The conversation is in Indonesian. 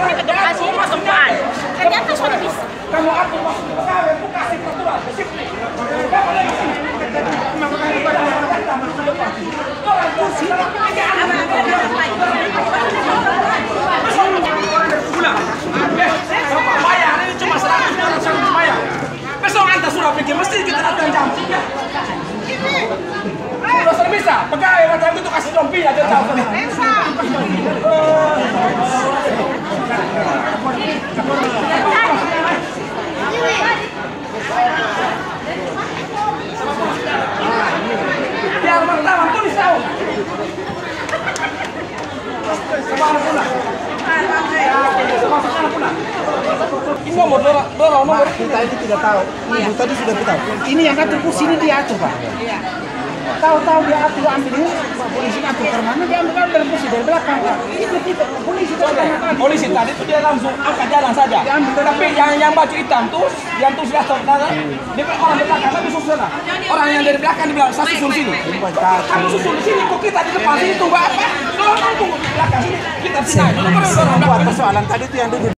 kasih ke kasih pertemuan. Ternyata sudah bisa. Kamu aku masuk ke pegawai, aku kasih peraturan, disiplin. Kamu lagi sini. Bayar ini cuma 100 bayar. Besok anda sudah pikir mesti kita datang jam 3. Sudah bisa. Pegawai macam itu kasih dompi aja tahu. Biar pertama tulis tahu. Ini nomor kita ini tidak tahu. Ibu tadi sudah kita tahu. Ini yang atur kursi ini dia atur, Pak. Iya. Tahu-tahu dia atur ambil ini, polisi atur ke mana dia ambil dari kursi dari belakang, Pak. Itu kita polisi polisi tadi itu dia langsung angkat jalan saja. Tapi yang baju hitam tuh, yang tuh sudah saudara, dia orang belakang tapi susul sana. Orang yang dari belakang di belakang, saya susul sini. Kamu susul di sini, kok kita di depan sini tunggu apa? Kalau kamu tunggu di belakang sini, kita di sini. Persoalan tadi itu yang duduk.